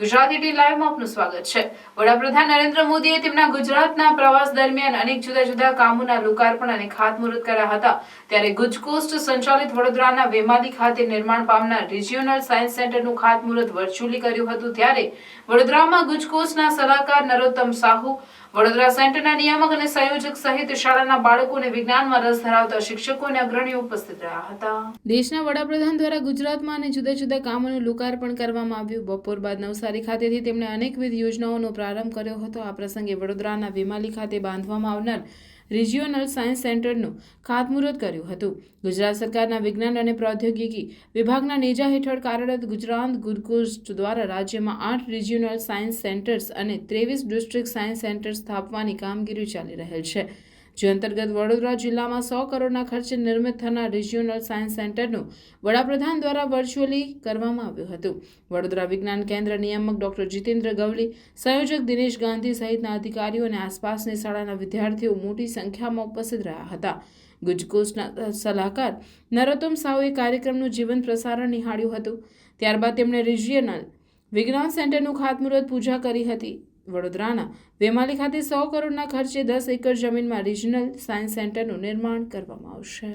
Gujarati T લાઈવમાં આપનું સ્વાગત છે। વડાપ્રધાન નરેન્દ્ર મોદીએ તેમના ગુજરાતના પ્રવાસ દરમિયાન અનેક જુદા જુદા કામોના લોકાર્પણ અને ખાતમુહૂર્ત કર્યા હતા। ત્યારે ગુજકોસ્ટ સંચાલિત વડોદરાના વેમાલી ખાતે નિર્માણ પામનાર રિજિયોનલ સાયન્સ સેન્ટરનું ખાતમુહૂર્ત વર્ચ્યુઅલી કર્યું હતું। ત્યારે વડોદરામાં ગુજકોસ્ટના સલાહકાર નરોત્તમ સાહુ, વડોદરા સેન્ટરના નિયામક અને સંયોજક સહિત શાળાના બાળકો અને વિજ્ઞાનમાં રસ ધરાવતા શિક્ષકો અને અગ્રણીઓ ઉપસ્થિત રહ્યા હતા। દેશના વડાપ્રધાન દ્વારા ગુજરાતમાં અને જુદા જુદા કામોનું લોકાર્પણ કરવામાં આવ્યું। બપોર બાદ નવસારી ખાતેથી તેમણે અનેકવિધ યોજનાઓનો પ્રારંભ કર્યો હતો। આ પ્રસંગે વડોદરાના વેમાલી ખાતે બાંધવામાં આવનાર રિજિયોનલ સાયન્સ સેન્ટરનું ખાતમુહૂર્ત કર્યું હતું। ગુજરાત સરકારના વિજ્ઞાન અને પ્રૌદ્યોગિકી વિભાગના નેજા હેઠળ કાર્યરત ગુજરાત ગુજકોસ્ટ દ્વારા રાજ્યમાં 8 રિજિયોનલ સાયન્સ સેન્ટર્સ અને 23 ડિસ્ટ્રિક્ટ સાયન્સ સેન્ટર્સ સ્થાપવાની કામગીરી ચાલી રહેલ છે, જે અંતર્ગત વડોદરા જિલ્લામાં 100 કરોડના ખર્ચે નિર્મિત થનાર રિજિયોનલ સાયન્સ સેન્ટરનું વડાપ્રધાન દ્વારા વર્ચ્યુઅલી કરવામાં આવ્યું હતું। વડોદરા વિજ્ઞાન કેન્દ્ર નિયામક ડોક્ટર જીતેન્દ્ર ગવલી, સંયોજક દિનેશ ગાંધી સહિતના અધિકારીઓ અને આસપાસની શાળાના વિદ્યાર્થીઓ મોટી સંખ્યામાં ઉપસ્થિત રહ્યા હતા। ગુજકોસ્ટના સલાહકાર નરોત્તમ સાહુએ કાર્યક્રમનું જીવંત પ્રસારણ નિહાળ્યું હતું। ત્યારબાદ તેમણે રિજિયોનલ વિજ્ઞાન સેન્ટરનું ખાતમુહૂર્ત પૂજા કરી હતી। વડોદરાના વેમાલી ખાતે 100 કરોડના ખર્ચે 10 એકર જમીનમાં રિજિયોનલ સાયન્સ સેન્ટરનું નિર્માણ કરવામાં આવશે।